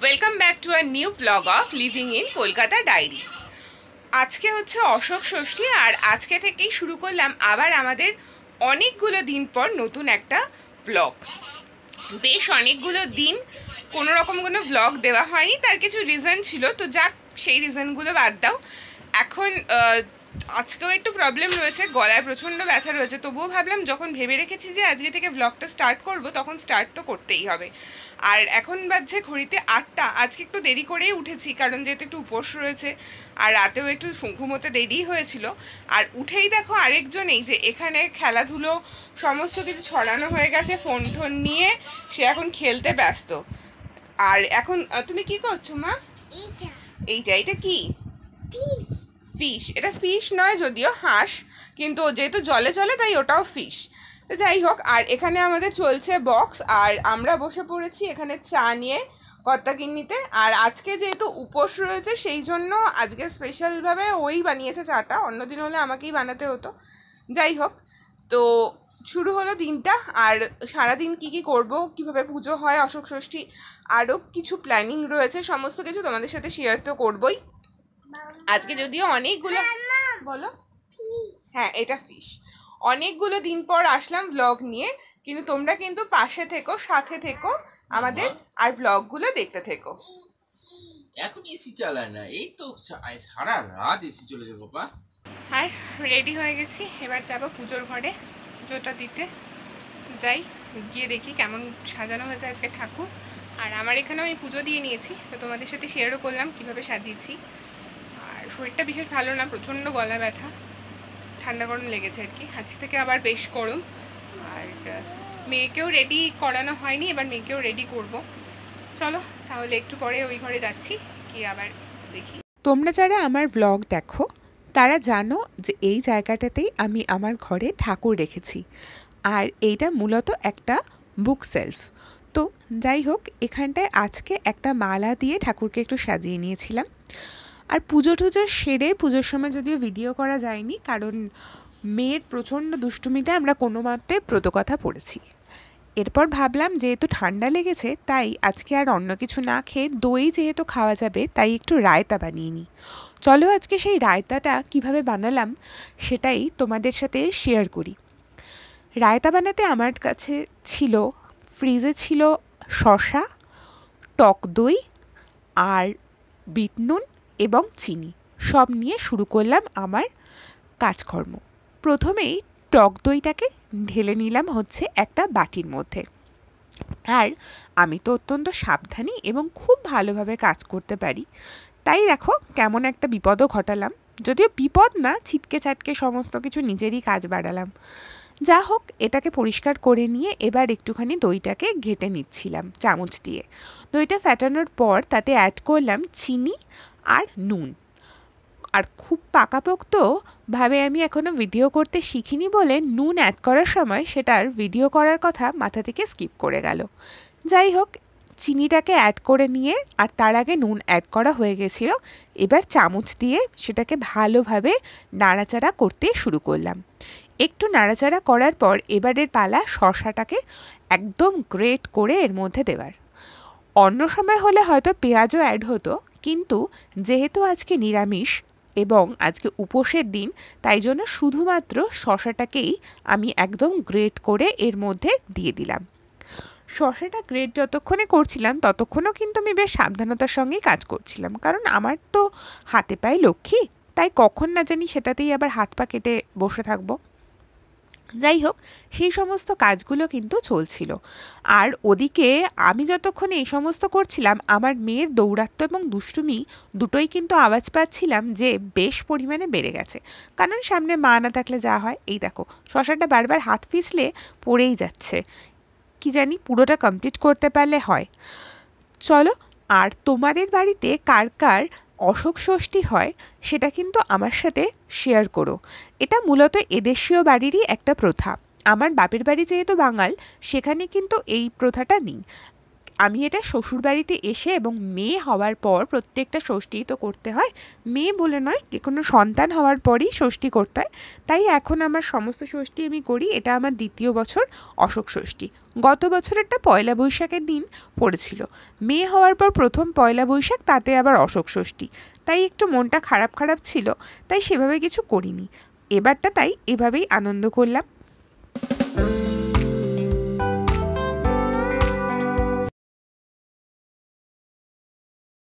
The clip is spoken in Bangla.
Welcome back to a new blog of living in Kolkata diary. আজকে হচ্ছে অশোক ষষ্ঠী, আর আজকে থেকেই শুরু করলাম আবার আমাদের অনেকগুলো দিন পর নতুন একটা ব্লগ। বেশ অনেকগুলো দিন কোনো রকম কোনো ব্লগ দেওয়া হয়নি, তার কিছু রিজন ছিল, তো যাক সেই রিজনগুলো বাদ দাও। এখন আজকেও একটু প্রবলেম রয়েছে, গলায় প্রচণ্ড ব্যথা রয়েছে, তবুও ভাবলাম যখন ভেবে রেখেছি যে আজকে থেকে ব্লগটা স্টার্ট করব, তখন স্টার্ট তো করতেই হবে। আর এখন বাজছে ঘড়িতে 8টা। আজকে একটু দেরি করেই উঠেছি, কারণ যেহেতু একটু উপোস রয়েছে আর রাতেও একটু ঘুমোতে দেরি হয়েছিল। আর উঠেই দেখো আরেকজন এই যে এখানে খেলাধুলো সমস্ত কিছু ছড়ানো হয়ে গেছে, ফোন টোন নিয়ে সে এখন খেলতে ব্যস্ত। আর এখন তুমি কি করছো মা? এইটা কি? ফিশ। এটা ফিশ নয় যদিও, হাঁস, কিন্তু যেহেতু জলে চলে তাই ওটাও ফিশ। তো যাই হোক, আর এখানে আমাদের চলছে বক্স, আর আমরা বসে পড়েছি এখানে চা নিয়ে কর্তাকিন্নিতে। আর আজকে যেহেতু উপোস রয়েছে সেই জন্য আজকে স্পেশালভাবে ওই বানিয়েছে চাটা, অন্যদিন হলে আমাকেই বানাতে হতো। যাই হোক, তো শুরু হলো দিনটা। আর সারাদিন কি কি করব, কিভাবে পুজো হয় অশোক ষষ্ঠী, আরও কিছু প্ল্যানিং রয়েছে, সমস্ত কিছু তোমাদের সাথে শেয়ার তো করবই। আজকে যদিও অনেকগুলো, বলো, হ্যাঁ এটা ফিশ, অনেকগুলো দিন পর আসলাম ব্লগ নিয়ে, কিন্তু তোমরা কিন্তু পাশে থেকো, সাথে থেকো আমাদের, আর ব্লগগুলো দেখতে থেকো। এখন এসি চালায় না, এই তো সারা রাত এসি চলে যাবে বাবা। আর রেডি হয়ে গেছি, এবার যাব পুজোর ঘরে পুজোটা দিতে। যাই গিয়ে দেখি কেমন সাজানো হয়েছে আজকে ঠাকুর। আর আমার এখানেও আমি পুজো দিয়ে নিয়েছি, তো তোমাদের সাথে শেয়ারও করলাম কিভাবে সাজিয়েছি। আর শরীরটা বিশেষ ভালো না, প্রচণ্ড গলা ব্যথা, ঠান্ডা গরম লেগেছে আর কি। আজকে থেকে আবার বেশ গরম। আর মেয়েকেও রেডি করানো হয়নি, এবার মেয়েকেও রেডি করব। চলো তাহলে একটু পরে ওই ঘরে যাচ্ছি, কি আবার দেখি। তোমরা যারা আমার ব্লগ দেখো তারা জানো যে এই জায়গাটাতেই আমি আমার ঘরে ঠাকুর রেখেছি, আর এইটা মূলত একটা বুক সেলফ। তো যাই হোক, এখানটায় আজকে একটা মালা দিয়ে ঠাকুরকে একটু সাজিয়ে নিয়েছিলাম। আর পুজো টুজো সেরে, পুজোর সময় যদিও ভিডিও করা যায়নি, কারণ মেয়ের প্রচণ্ড দুষ্টুমিতে আমরা কোনো মতে ব্রতকথা পড়েছি। এরপর ভাবলাম যেহেতু ঠান্ডা লেগেছে তাই আজকে আর অন্য কিছু না খেয়ে, দই যেহেতু খাওয়া যাবে তাই একটু রায়তা বানিয়ে নিই। চলো আজকে সেই রায়তাটা কিভাবে বানালাম সেটাই তোমাদের সাথে শেয়ার করি। রায়তা বানাতে আমার কাছে ছিল, ফ্রিজে ছিল শসা, টক দই আর বিট নুন এবং চিনি, সব নিয়ে শুরু করলাম আমার কাজকর্ম। প্রথমেই টক দইটাকে ঢেলে নিলাম হচ্ছে একটা বাটির মধ্যে। আর আমি তো অত্যন্ত সাবধানী এবং খুব ভালোভাবে কাজ করতে পারি, তাই দেখো কেমন একটা বিপদও ঘটালাম। যদিও বিপদ না, ছিটকে ছাটকে সমস্ত কিছু নিজেরই কাজ বাড়ালাম। যা হোক, এটাকে পরিষ্কার করে নিয়ে এবার একটুখানি দইটাকে ঘেটে নিচ্ছিলাম চামচ দিয়ে। দইটা ফেটানোর পর তাতে অ্যাড করলাম চিনি আর নুন। আর খুব পাকাপোক্তভাবে আমি এখনও ভিডিও করতে শিখিনি বলে নুন অ্যাড করার সময় সেটার ভিডিও করার কথা মাথা থেকে স্কিপ করে গেল। যাই হোক, চিনিটাকে অ্যাড করে নিয়ে, আর তার আগে নুন অ্যাড করা হয়ে গেছিলো, এবার চামচ দিয়ে সেটাকে ভালোভাবে নাড়াচাড়া করতে শুরু করলাম। একটু নাড়াচাড়া করার পর এবারের পালা শসাটাকে একদম গ্রেট করে এর মধ্যে দেওয়ার। অন্য সময় হলে হয়তো পেঁয়াজও অ্যাড হতো, কিন্তু যেহেতু আজকে নিরামিষ এবং আজকে উপোসের দিন, তাই জন্য শুধুমাত্র শসাটাকেই আমি একদম গ্রেট করে এর মধ্যে দিয়ে দিলাম। শসাটা গ্রেট যতক্ষণে করছিলাম ততক্ষণও কিন্তু আমি বেশ সাবধানতার সঙ্গেই কাজ করছিলাম, কারণ আমার তো হাতে পায়ে লক্ষ্মী, তাই কখন না জানি সেটাতেই আবার হাত পা কেটে বসে থাকবো। যাই হোক, সেই সমস্ত কাজগুলো কিন্তু চলছিল। আর ওদিকে আমি যতক্ষণ এই সমস্ত করছিলাম, আমার মেয়ের দৌরাত্ম্য এবং দুষ্টুমি দুটোই কিন্তু আওয়াজ পাচ্ছিলাম যে বেশ পরিমাণে বেড়ে গেছে। কারণ সামনে মা না থাকলে যা হয়, এই দেখো শসাটা বারবার হাত ফিসলে পড়েই যাচ্ছে, কি জানি পুরোটা কমপ্লিট করতে পারলে হয়। চলো, আর তোমাদের বাড়িতে কার কার অশোক ষষ্ঠী হয় সেটা কিন্তু আমার সাথে শেয়ার করো। এটা মূলত এদেশীয় বাড়িরই একটা প্রথা। আমার বাপের বাড়ি যেহেতু বাঙাল, সেখানে কিন্তু এই প্রথাটা নেই। আমি এটা শ্বশুরবাড়িতে এসে এবং মেয়ে হওয়ার পর প্রত্যেকটা ষষ্ঠী তো করতে হয়, মেয়ে বলে নয়, যে কোনো সন্তান হওয়ার পরই ষষ্ঠী করতে হয়। তাই এখন আমার সমস্ত ষষ্ঠী আমি করি। এটা আমার দ্বিতীয় বছর অশোক ষষ্ঠী। গত বছরেরটা পয়লা বৈশাখের দিন পড়েছিল। মেয়ে হওয়ার পর প্রথম পয়লা বৈশাখ, তাতে আবার অশোক ষষ্ঠী, তাই একটু মনটা খারাপ খারাপ ছিল, তাই সেভাবে কিছু করিনি। এবারটা তাই এভাবেই আনন্দ করলাম।